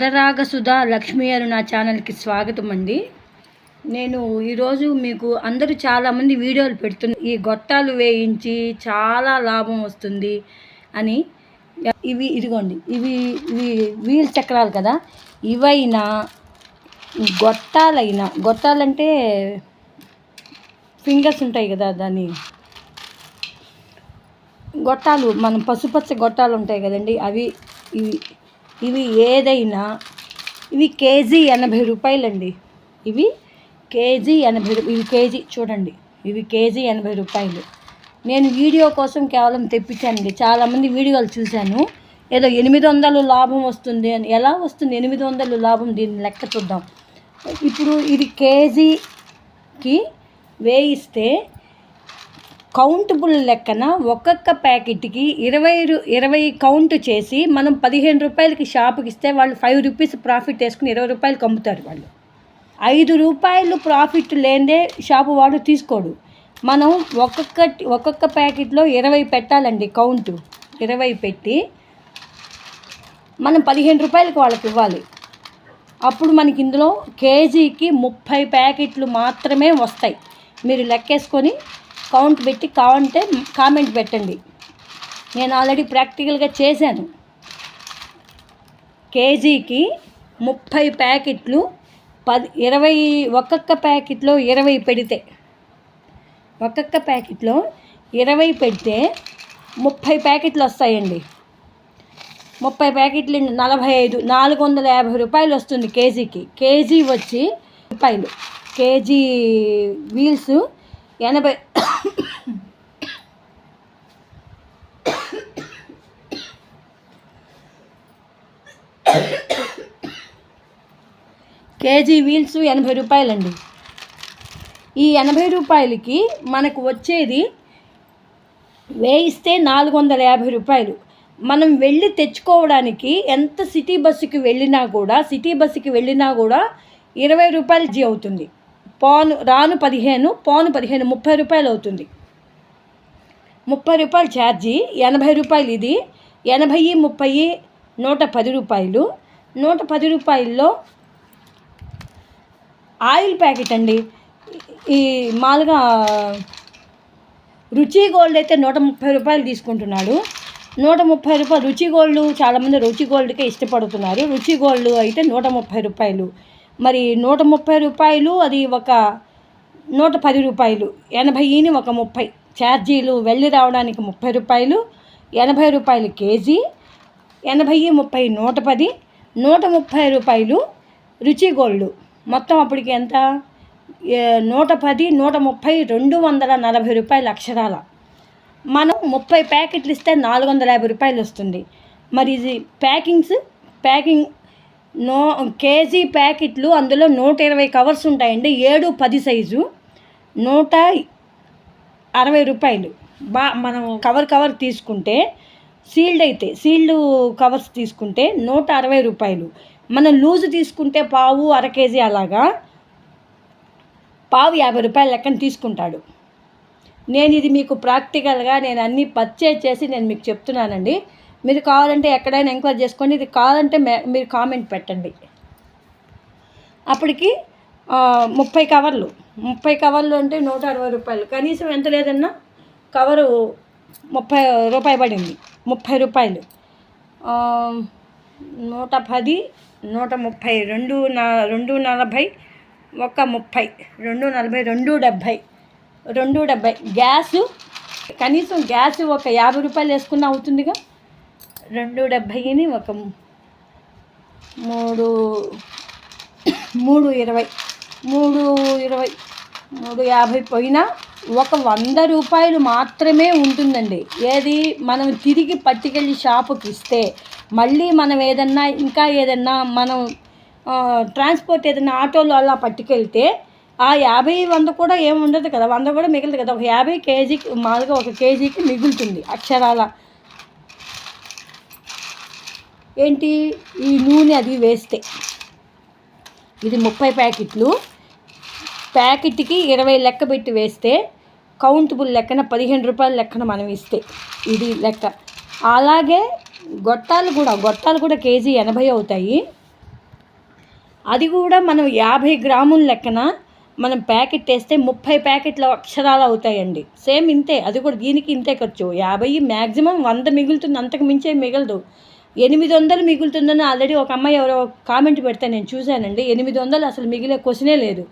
వరరాగసుధా లక్ష్మీ గారు నా ఛానల్కి స్వాగతం అండి. నేను ఈరోజు మీకు అందరూ చాలామంది వీడియోలు పెడుతున్నారు, ఈ గొట్టాలు వేయించి చాలా లాభం వస్తుంది అని. ఇదిగోండి, ఇవి వీల్ చక్రాలు కదా, ఇవైనా గొట్టాలంటే ఫింగర్స్ ఉంటాయి కదా, దాన్ని గొట్టాలు, మనం పసుపచ్చ గొట్టాలు ఉంటాయి కదండి, ఇవి ఏదైనా ఇవి కేజీ 80 రూపాయలండి. ఇవి కేజీ 80, ఇవి కేజీ చూడండి, ఇవి కేజీ 80 రూపాయలు. నేను వీడియో కోసం కేవలం తెప్పించానండి. చాలామంది వీడియోలు చూశాను, ఏదో 800 లాభం వస్తుంది అని. ఎలా వస్తుంది 800 లాభం? దీన్ని లెక్క చూద్దాం. ఇప్పుడు ఇది కేజీకి వేయిస్తే కౌంటబుల్ లెక్కన ఒక్కొక్క ప్యాకెట్కి 20 కౌంట్ చేసి మనం 15 రూపాయలకి షాపుకి ఇస్తే వాళ్ళు 5 రూపీస్ ప్రాఫిట్ వేసుకుని 20 రూపాయలకి అమ్ముతారు. వాళ్ళు 5 రూపాయలు ప్రాఫిట్ లేదే షాపు వాడు తీసుకోడు. మనం ఒక్కొక్క ప్యాకెట్లో 20 పెట్టాలండి. కౌంట్ 20 పెట్టి మనం 15 రూపాయలకి వాళ్ళకి ఇవ్వాలి. అప్పుడు మనకి ఇందులో కేజీకి 30 ప్యాకెట్లు మాత్రమే వస్తాయి. మీరు లెక్కేసుకొని కౌంట్ పెట్టి కావాలంటే కామెంట్ పెట్టండి. నేను ఆల్రెడీ ప్రాక్టికల్గా చేశాను. కేజీకి 30 ప్యాకెట్లు 20, ఒక్కొక్క ప్యాకెట్లో 20 పెడితే, ఒక్కొక్క ప్యాకెట్లో 20 పెడితే 30 ప్యాకెట్లు వస్తాయండి. 30 ప్యాకెట్లు 45, 450 రూపాయలు వస్తుంది కేజీకి. కేజీ వచ్చి రూపాయలు. KG wheels 80. కేజీ వీల్స్ 80 రూపాయలండి. ఈ 80 రూపాయలకి మనకు వచ్చేది వేయిస్తే 450 రూపాయలు. మనం వెళ్ళి తెచ్చుకోవడానికి ఎంత సిటీ బస్సుకి వెళ్ళినా కూడా 20 రూపాయలు జీ అవుతుంది. రాను 15, పోను 15, 30 రూపాయలు అవుతుంది. 30 రూపాయలు ఛార్జీ, 80 రూపాయలు ఇది. 80, 30, 110 రూపాయలు. 110 రూపాయల్లో ఆయిల్ ప్యాకెట్ అండి. ఈ మామూలుగా రుచి గోల్డ్ అయితే 130 రూపాయలు తీసుకుంటున్నాడు. 130 రూపాయలు రుచి గోల్డ్. చాలామంది రుచి గోల్డ్కే ఇష్టపడుతున్నారు. రుచి గోల్డ్ అయితే 130 రూపాయలు. మరి 130 రూపాయలు, అది ఒక 110 రూపాయలు. 80ని ఒక 30 ఛార్జీలు, వెళ్ళి రావడానికి 30 రూపాయలు. 80 రూపాయలు కేజీ. 80, 30, 110, 130 రూపాయలు రుచి గోల్డ్. మొత్తం అప్పటికి ఎంత? 110, 130, 240 రూపాయలు అక్షరాల. మనం 30 ప్యాకెట్లు ఇస్తే 450 రూపాయలు వస్తుంది. మరి ఇది ప్యాకింగ్ కేజీ ప్యాకెట్లు, అందులో 120 కవర్స్ ఉంటాయండి. 7, 10 సైజు 160 రూపాయలు. మనం కవర్ తీసుకుంటే సీల్డ్ కవర్స్ తీసుకుంటే 160 రూపాయలు. మనం లూజు తీసుకుంటే పావు, అర కేజీ, అలాగా పావు 50 రూపాయల లెక్కన తీసుకుంటాడు. నేను ఇది మీకు ప్రాక్టికల్గా నేను అన్నీ పర్చేజ్ చేసి నేను మీకు చెప్తున్నానండి. మీరు కావాలంటే ఎక్కడైనా ఎంక్వైరీ చేసుకోండి. ఇది కావాలంటే మీరు కామెంట్ పెట్టండి. అప్పటికి 30 కవర్లు అంటే 160 రూపాయలు. కనీసం ఎంత లేదన్నా కవరు 30 రూపాయలు పడింది. 30 రూపాయలు. 110, 130, 240, 130, 240, 270. గ్యాసు కనీసం ఒక 50 రూపాయలు వేసుకున్నా అవుతుందిగా. 270ని ఒక 320, 350 పోయినా ఒక 100 రూపాయలు మాత్రమే ఉంటుందండి. ఏది మనం తిరిగి పట్టుకెళ్ళి షాపుకి ఇస్తే, మళ్ళీ మనం ఇంకా ఏదన్నా మనం ట్రాన్స్పోర్ట్ ఏదైనా ఆటోలో అలా పట్టుకెళ్తే ఆ 50, 100 కూడా ఏమి ఉండదు కదా, 100 కూడా మిగులుతుంది కదా. ఒక 50 కేజీకి, మామూలుగా ఒక కేజీకి మిగులుతుంది అక్షరాల. ఏంటి ఈ నూనె అది వేస్తే, ఇది 30 ప్యాకెట్లు, ప్యాకెట్కి 20 లెక్క పెట్టి వేస్తే కౌంటబుల్ లెక్కన 15 రూపాయల లెక్కన మనం ఇస్తే ఇది లెక్క. అలాగే గొట్టాలు కూడా కేజీ 80 అవుతాయి. అది కూడా మనం 50 గ్రాముల లెక్కన మనం ప్యాకెట్ వేస్తే 30 ప్యాకెట్ల అక్షరాలు అవుతాయండి. సేమ్ ఇంతే, అది కూడా దీనికి ఇంతే ఖర్చు. 50 మ్యాక్సిమం 100 మిగులుతుంది, అంతకు మించే మిగలదు. 800 మిగులుతుందని ఆల్రెడీ ఒక అమ్మాయి ఎవరో కామెంట్ పెడితే నేను చూశానండి. 800 అసలు మిగిలే క్వశ్చనే లేదు.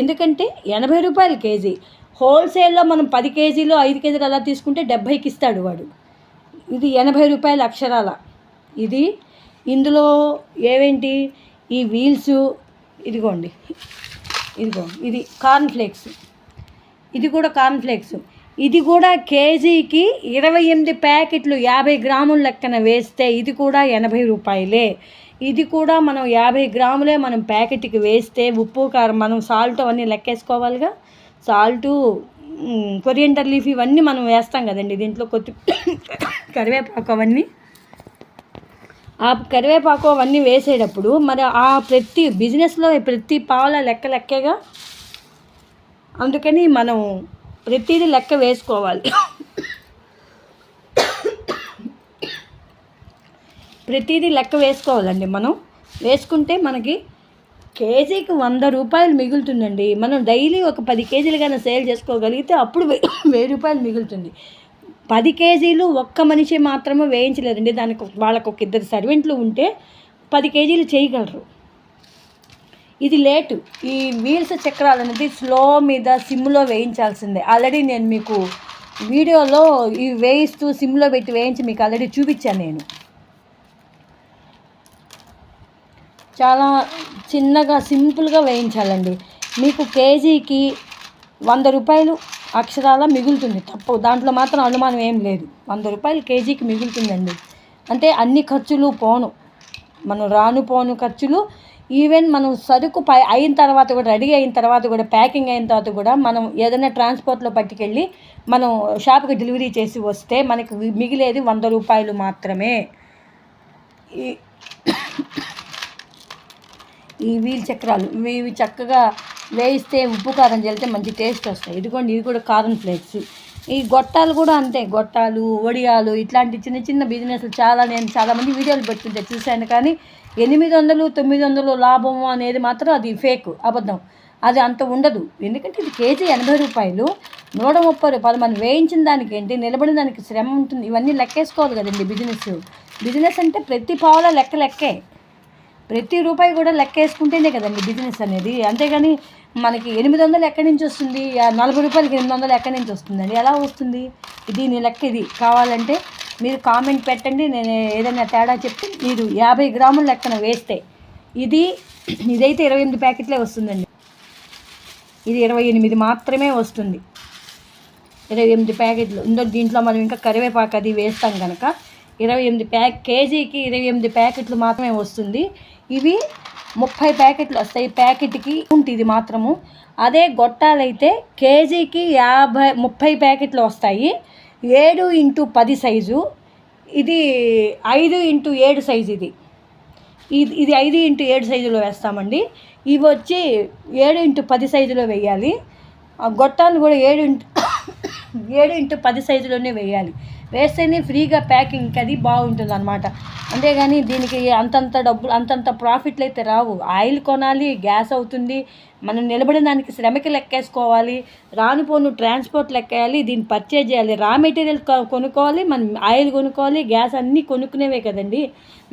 ఎందుకంటే 80 రూపాయలు కేజీ. హోల్సేల్లో మనం 10 కేజీలు 5 కేజీలు అలా తీసుకుంటే 70కి ఇస్తాడు వాడు. ఇది 80 రూపాయల అక్షరాల. ఇది ఇందులో ఏవేంటి ఈ వీల్స్, ఇదిగోండి, ఇది కార్న్ఫ్లేక్స్, ఇది కూడా కార్న్ఫ్లేక్స్. ఇది కూడా కేజీకి 28 ప్యాకెట్లు 50 గ్రాముల లెక్కన వేస్తే ఇది కూడా 80 రూపాయలే. ఇది కూడా మనం 50 గ్రాములే మనం ప్యాకెట్కి వేస్తే ఉప్పు కారం మనం సాల్ట్ అవన్నీ లెక్కేసుకోవాలిగా. సాల్టు, కొరియండర్ లీఫ్ ఇవన్నీ మనం వేస్తాం కదండి దీంట్లో, కరివేపాకు అవన్నీ. ఆ కరివేపాకు అవన్నీ వేసేటప్పుడు మరి ఆ ప్రతి బిజినెస్లో ప్రతి పావుల లెక్కగా, అందుకని మనం ప్రతిదీ లెక్క వేసుకోవాలి. ప్రతిదీ లెక్క వేసుకోవాలండి. మనం వేసుకుంటే మనకి కేజీకి 100 రూపాయలు మిగులుతుందండి. మనం డైలీ ఒక 10 కేజీలు కానీ సేల్ చేసుకోగలిగితే అప్పుడు 1000 రూపాయలు మిగులుతుంది. 10 కేజీలు ఒక్క మనిషి మాత్రమే వేయించలేదండి. దానికి వాళ్ళకు ఒక 2 సర్వెంట్లు ఉంటే 10 కేజీలు చేయగలరు. ఇది లేటు. ఈ వీల్స్ చక్రాలు అనేది స్లో మీద సిమ్లో వేయించాల్సిందే. ఆల్రెడీ నేను మీకు వీడియోలో ఈ వేయిస్తూ సిమ్లో పెట్టి వేయించి మీకు ఆల్రెడీ చూపించాను నేను. చాలా చిన్నగా సింపుల్గా వేయించాలండి. మీకు కేజీకి 100 రూపాయలు అక్షరాల మిగులుతుంది, తప్పు, దాంట్లో మాత్రం అనుమానం ఏం లేదు. 100 రూపాయలు కేజీకి మిగులుతుందండి. అంటే అన్ని ఖర్చులు పోను, మనం రాను పోను ఖర్చులు. ఈవెన్ మనం సరుకు అయిన తర్వాత కూడా, రెడీ అయిన తర్వాత కూడా, ప్యాకింగ్ అయిన తర్వాత కూడా మనం ఏదైనా ట్రాన్స్పోర్ట్లో పట్టుకెళ్ళి మనం షాప్కి డెలివరీ చేసి వస్తే మనకి మిగిలేది 100 రూపాయలు మాత్రమే. ఈ వీల్ చక్రాలు ఇవి చక్కగా వేయిస్తే ఉప్పు కారం చల్లితే మంచి టేస్ట్ వస్తాయి. ఇదిగోండి, ఇది కూడా కార్న్ ఫ్లేక్స్. ఈ గొట్టాలు కూడా అంతే, గొట్టాలు, వడియాలు, ఇట్లాంటి చిన్న చిన్న బిజినెస్లు నేను చాలామంది వీడియోలు పెడుతుంటే చూశాను. కానీ 800, 900 లాభము అనేది మాత్రం అది ఫేక్, అబద్ధం. అది అంత ఉండదు. ఎందుకంటే ఇది కేజీ 80 రూపాయలు, 130 రూపాయలు. మనం వేయించిన దానికి ఏంటి, నిలబడిన దానికి శ్రమ ఉంటుంది. ఇవన్నీ లెక్కేసుకోవాలి కదండి. బిజినెస్ అంటే ప్రతి పావుల లెక్కే. ప్రతి రూపాయి కూడా లెక్కేసుకుంటేనే కదండి బిజినెస్ అనేది. అంతేగాని మనకి 800 ఎక్కడి నుంచి వస్తుంది, 40 రూపాయలకి 800 ఎక్కడి నుంచి వస్తుందండి? ఎలా వస్తుంది? దీని లెక్క ఇది. కావాలంటే మీరు కామెంట్ పెట్టండి, నేను ఏదైనా తేడా చెప్తే. మీరు 50 గ్రాముల లెక్కన వేస్తే ఇదైతే 28 ప్యాకెట్లే వస్తుందండి. ఇది 28 మాత్రమే వస్తుంది. 28 ప్యాకెట్లు దీంట్లో మనం ఇంకా కరివేపాకు అది వేస్తాం కనుక 28 కేజీకి 28 ప్యాకెట్లు మాత్రమే వస్తుంది. ఇవి 30 ప్యాకెట్లు వస్తాయి ప్యాకెట్కి ఉంటుంది ఇది మాత్రము. అదే గొట్టాలైతే కేజీకి 30 ప్యాకెట్లు వస్తాయి. 7x10 size. ఇది 5x7 సైజు. ఇది 5x7 సైజులో వేస్తామండి. ఇవి వచ్చి 7x10 సైజులో వేయాలి. గొట్టాలు కూడా 7x10 సైజులోనే వేయాలి. వేస్తేనే ఫ్రీగా ప్యాకింగ్ అది బాగుంటుంది అన్నమాట. అంతేగాని దీనికి అంతంత డబ్బులు, అంతంత ప్రాఫిట్లు అయితే రావు. ఆయిల్ కొనాలి, గ్యాస్ అవుతుంది, మనం నిలబడిన దానికి శ్రమకి లెక్కేసుకోవాలి, రానుపోను ట్రాన్స్పోర్ట్ లెక్కేయాలి, దీన్ని పర్చేజ్ చేయాలి, రా మెటీరియల్ కొనుక్కోవాలి, మనం ఆయిల్ కొనుక్కోవాలి, గ్యాస్ అన్నీ కొనుక్కునేవే కదండి.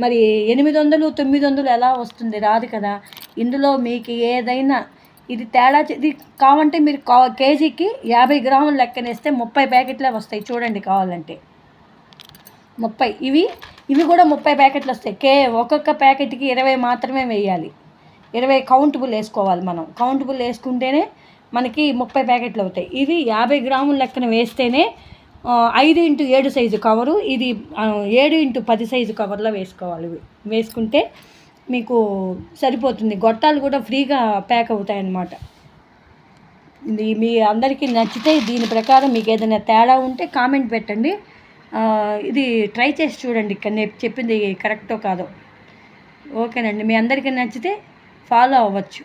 మరి 800, 900 ఎలా వస్తుంది? రాదు కదా. ఇందులో మీకు ఏదైనా ఇది తేడా ఇది కావాలంటే మీరు కేజీకి 50 గ్రాములు లెక్కనేస్తే 30 ప్యాకెట్లే వస్తాయి. చూడండి కావాలంటే 30. ఇవి కూడా 30 ప్యాకెట్లు వస్తాయి. ఒక్కొక్క ప్యాకెట్కి 20 మాత్రమే వేయాలి. 20 కౌంటబుల్ వేసుకోవాలి. మనం కౌంటబుల్ వేసుకుంటేనే మనకి 30 ప్యాకెట్లు అవుతాయి. ఇవి 50 గ్రాముల లెక్కన వేస్తేనే 5x7 సైజు కవరు. ఇది 7x10 సైజు కవర్లో వేసుకోవాలి. వేసుకుంటే మీకు సరిపోతుంది. గొట్టాలు కూడా ఫ్రీగా ప్యాక్ అవుతాయి అన్నమాట. ఇది మీ అందరికీ నచ్చితే దీని ప్రకారం మీకు ఏదైనా తేడా ఉంటే కామెంట్ పెట్టండి. ఇది ట్రై చేసి చూడండి, ఇక్కడ నేను చెప్పింది కరెక్టో కాదో. ఓకేనండి, మీ అందరికీ నచ్చితే ఫాలో అవ్వచ్చు.